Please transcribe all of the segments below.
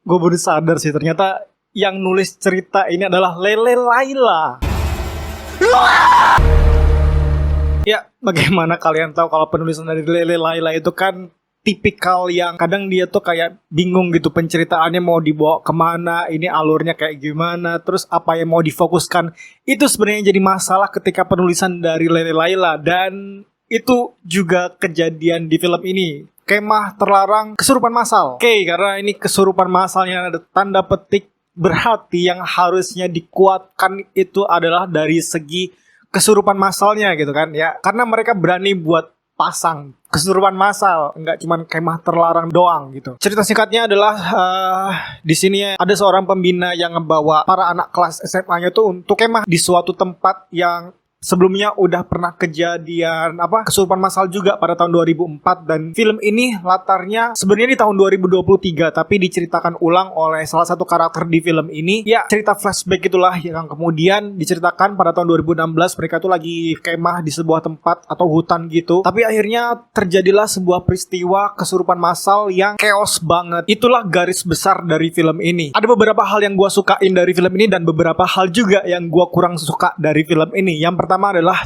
Gue baru sadar sih ternyata yang nulis cerita ini adalah Lele Laila. Ya, bagaimana kalian tahu kalau penulisan dari Lele Laila itu kan tipikal yang kadang dia tuh kayak bingung gitu penceritaannya mau dibawa kemana, ini alurnya kayak gimana, terus apa yang mau difokuskan. Itu sebenarnya jadi masalah ketika penulisan dari Lele Laila, dan itu juga kejadian di film ini. Kemah terlarang kesurupan massal. Oke, karena ini kesurupan massalnya ada tanda petik berarti yang harusnya dikuatkan itu adalah dari segi kesurupan massalnya gitu kan ya. Karena mereka berani buat pasang kesurupan massal, nggak cuma kemah terlarang doang gitu. Cerita singkatnya adalah di sini ada seorang pembina yang ngebawa para anak kelas SMA-nya tuh untuk kemah di suatu tempat yang sebelumnya udah pernah kejadian kesurupan massal juga pada tahun 2004, dan film ini latarnya sebenarnya di tahun 2023 tapi diceritakan ulang oleh salah satu karakter di film ini. Ya, cerita flashback itulah yang kemudian diceritakan pada tahun 2016 mereka tuh lagi kemah di sebuah tempat atau hutan gitu. Tapi akhirnya terjadilah sebuah peristiwa kesurupan massal yang chaos banget. Itulah garis besar dari film ini. Ada beberapa hal yang gua sukain dari film ini dan beberapa hal juga yang gua kurang suka dari film ini. Yang pertama adalah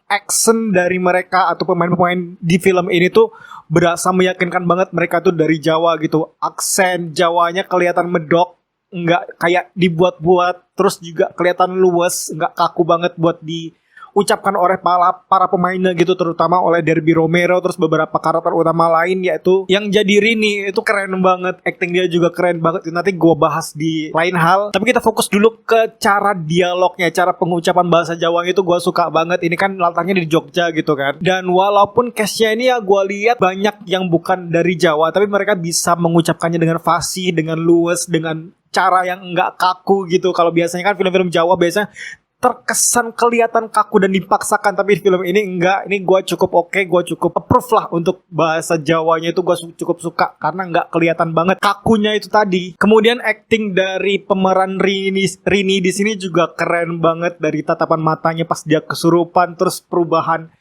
action dari mereka atau pemain-pemain di film ini tuh berasa meyakinkan banget. Mereka tuh dari Jawa gitu, aksen Jawanya kelihatan medok, nggak kayak dibuat-buat, terus juga kelihatan luwes, nggak kaku banget buat diucapkan oleh para pemainnya gitu, terutama oleh Derby Romero, terus beberapa karakter utama lain yaitu yang jadi Rini. Itu keren banget, acting dia juga keren banget. Nanti gue bahas di lain hal, tapi kita fokus dulu ke cara dialognya, cara pengucapan bahasa Jawa itu gue suka banget. Ini kan latarnya di Jogja gitu kan, dan walaupun cast-nya ini ya gue lihat banyak yang bukan dari Jawa, tapi mereka bisa mengucapkannya dengan fasih, dengan luwes, dengan cara yang enggak kaku gitu. Kalau biasanya kan film-film Jawa biasanya terkesan kelihatan kaku dan dipaksakan, tapi di film ini enggak. Ini gue cukup oke, gue cukup approve lah untuk bahasa Jawanya itu. Gue cukup suka karena enggak kelihatan banget kakunya itu tadi. Kemudian acting dari pemeran Rini di sini juga keren banget, dari tatapan matanya pas dia kesurupan, terus perubahan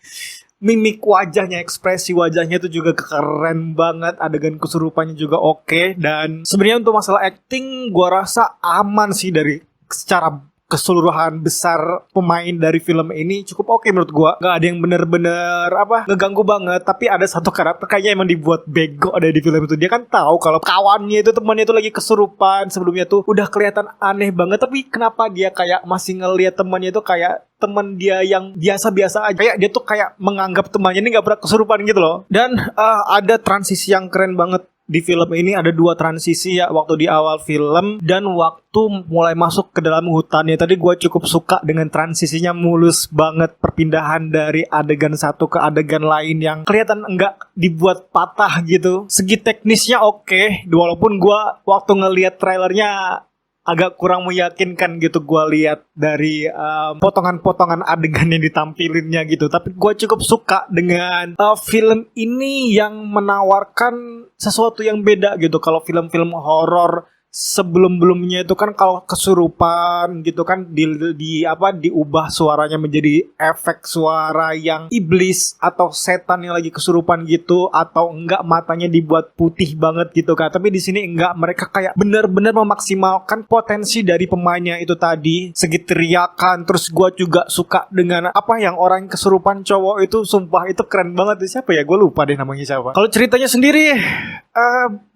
mimik wajahnya, ekspresi wajahnya itu juga keren banget. Adegan kesurupannya juga oke. Dan sebenarnya untuk masalah acting gue rasa aman sih, dari secara keseluruhan besar pemain dari film ini cukup oke menurut gua. Gak ada yang bener-bener ngeganggu banget. Tapi ada satu karakter kayaknya emang dibuat bego ada di film itu. Dia kan tahu kalau kawannya itu, temannya itu lagi kesurupan. Sebelumnya tuh udah kelihatan aneh banget, tapi kenapa dia kayak masih ngelihat temannya itu kayak teman dia yang biasa-biasa aja. Kayak dia tuh kayak menganggap temannya ini gak pernah kesurupan gitu loh. Dan ada transisi yang keren banget di film ini. Ada dua transisi ya, waktu di awal film dan waktu mulai masuk ke dalam hutannya. Tadi gue cukup suka dengan transisinya, mulus banget perpindahan dari adegan satu ke adegan lain yang kelihatan enggak dibuat patah gitu. Segi teknisnya oke, walaupun gue waktu ngelihat trailernya agak kurang meyakinkan gitu. Gue lihat dari potongan-potongan adegan yang ditampilinnya gitu. Tapi gue cukup suka dengan film ini yang menawarkan sesuatu yang beda gitu. Kalau film-film horor sebelum-belumnya itu kan kalau kesurupan gitu kan diubah suaranya menjadi efek suara yang iblis atau setan yang lagi kesurupan gitu, atau enggak matanya dibuat putih banget gitu kan. Tapi di sini enggak, mereka kayak benar-benar memaksimalkan potensi dari pemainnya itu tadi. Segi teriakan, terus gua juga suka dengan yang orang kesurupan cowok itu, sumpah itu keren banget. Siapa ya, gue lupa deh namanya siapa. Kalau ceritanya sendiri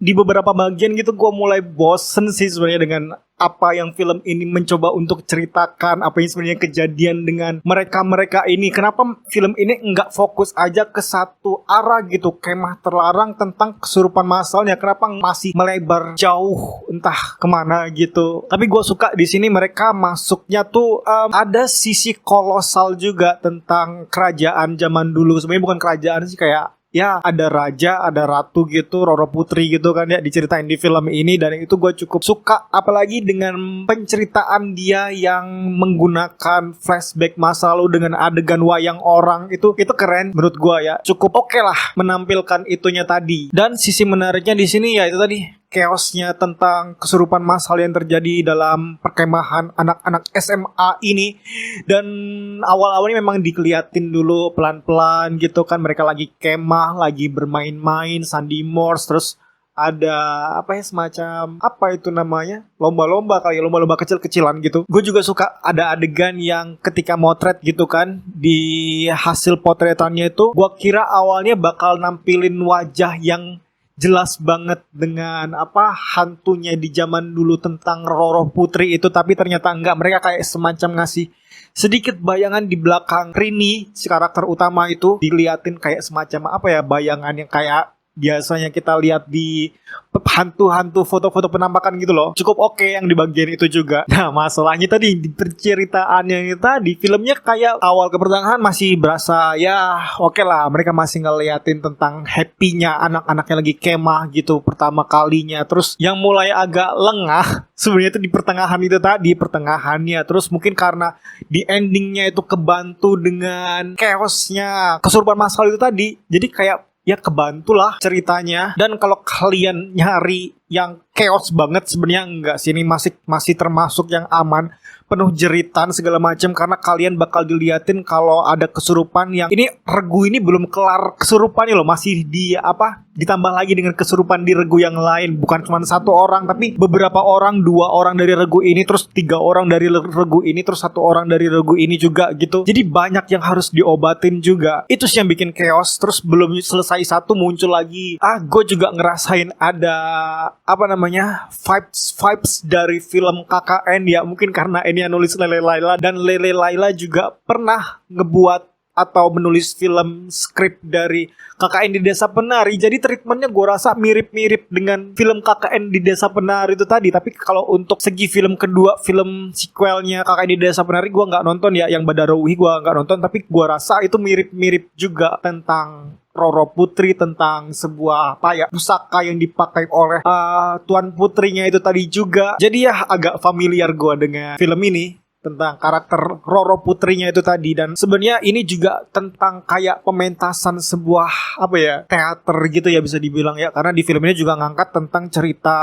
di beberapa bagian gitu gue mulai bosen sih sebenarnya dengan apa yang film ini mencoba untuk ceritakan, apa yang sebenarnya kejadian dengan mereka ini. Kenapa film ini nggak fokus aja ke satu arah gitu, kemah terlarang tentang kesurupan massalnya, kenapa masih melebar jauh entah kemana gitu. Tapi gue suka di sini mereka masuknya tuh ada sisi kolosal juga tentang kerajaan zaman dulu. Sebenarnya bukan kerajaan sih, kayak ya ada raja, ada ratu gitu, Roro Putri gitu kan ya, diceritain di film ini. Dan itu gue cukup suka, apalagi dengan penceritaan dia yang menggunakan flashback masa lalu dengan adegan wayang orang. Itu keren menurut gue ya, cukup oke lah menampilkan itunya tadi. Dan sisi menariknya di sini ya itu tadi, chaosnya tentang kesurupan massal yang terjadi dalam perkemahan anak-anak SMA ini. Dan awal-awalnya memang dikeliatin dulu pelan-pelan gitu kan, mereka lagi kemah, lagi bermain-main Sandy Morse, terus ada apa ya, semacam apa itu namanya, lomba-lomba kali ya, lomba-lomba kecil-kecilan gitu. Gue juga suka ada adegan yang ketika motret gitu kan, di hasil potretannya itu gue kira awalnya bakal nampilin wajah yang jelas banget dengan apa, hantunya di zaman dulu tentang Roro Putri itu, tapi ternyata enggak. Mereka kayak semacam ngasih sedikit bayangan di belakang Rini, si karakter utama itu, diliatin kayak semacam apa ya, bayangan yang kayak biasanya kita lihat di hantu-hantu foto-foto penampakan gitu loh. Cukup oke yang di bagian itu juga. Nah, masalahnya tadi di perceritaannya tadi, filmnya kayak awal ke pertengahan masih berasa ya oke lah, mereka masih ngeliatin tentang happy-nya anak-anak yang lagi kemah gitu pertama kalinya. Terus yang mulai agak lengah sebenarnya itu di pertengahan itu tadi, pertengahannya. Terus mungkin karena di endingnya itu kebantu dengan chaosnya kesurupan massal itu tadi, jadi kayak ya kebantulah ceritanya. Dan kalau kalian nyari yang chaos banget, sebenarnya enggak sih, ini masih termasuk yang aman, penuh jeritan segala macam, karena kalian bakal diliatin kalau ada kesurupan yang ini regu ini belum kelar kesurupannya loh, masih ditambah lagi dengan kesurupan di regu yang lain, bukan cuma satu orang tapi beberapa orang, 2 orang dari regu ini, terus 3 orang dari regu ini, terus 1 orang dari regu ini juga gitu. Jadi banyak yang harus diobatin juga. Itu sih yang bikin chaos. Terus belum selesai satu muncul lagi. Gue juga ngerasain ada vibes dari film KKN ya, mungkin karena ini yang nulis Lele Laila, dan Lele Laila juga pernah ngebuat atau menulis film skrip dari KKN di Desa Penari. Jadi treatmentnya gue rasa mirip-mirip dengan film KKN di Desa Penari itu tadi. Tapi kalau untuk segi film kedua, film sequelnya KKN di Desa Penari, gue gak nonton ya. Yang Badarowi gue gak nonton, tapi gue rasa itu mirip-mirip juga tentang Roro Putri, tentang sebuah pusaka yang dipakai oleh Tuan Putrinya itu tadi juga. Jadi ya agak familiar gue dengan film ini, tentang karakter Roro Putrinya itu tadi. Dan sebenarnya ini juga tentang kayak pementasan sebuah teater gitu ya, bisa dibilang ya, karena di film ini juga ngangkat tentang cerita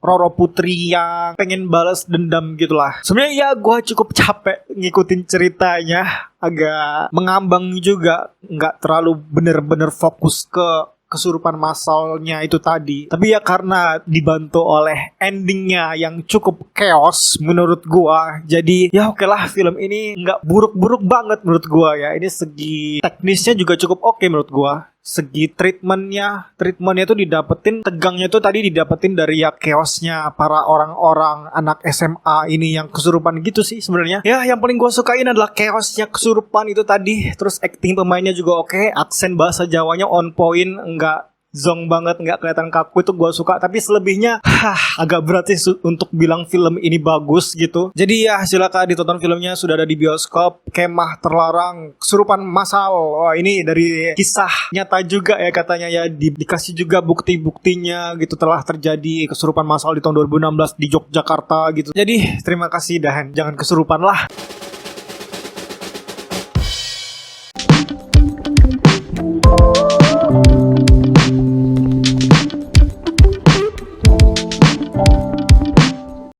Roro Putri yang pengen balas dendam gitulah. Sebenarnya ya gue cukup capek ngikutin ceritanya, agak mengambang juga, nggak terlalu bener-bener fokus ke kesurupan massalnya itu tadi. Tapi ya karena dibantu oleh endingnya yang cukup chaos menurut gua, jadi ya oke lah, film ini nggak buruk-buruk banget menurut gua ya. Ini segi teknisnya juga cukup oke menurut gua. Segi treatmentnya itu didapetin, tegangnya itu tadi didapetin dari ya chaosnya para orang-orang anak SMA ini yang kesurupan gitu sih sebenarnya. Ya yang paling gue sukain adalah chaosnya kesurupan itu tadi. Terus acting pemainnya juga oke, aksen bahasa Jawanya on point, enggak zong banget, nggak kelihatan kaku, itu gue suka. Tapi selebihnya agak berat sih untuk bilang film ini bagus gitu. Jadi ya silakan ditonton filmnya, sudah ada di bioskop. Kemah Terlarang Kesurupan Massal. Wah, ini dari kisah nyata juga ya katanya ya, dikasih juga bukti-buktinya gitu, telah terjadi kesurupan massal di tahun 2016 di Yogyakarta gitu. Jadi terima kasih dan jangan kesurupan lah.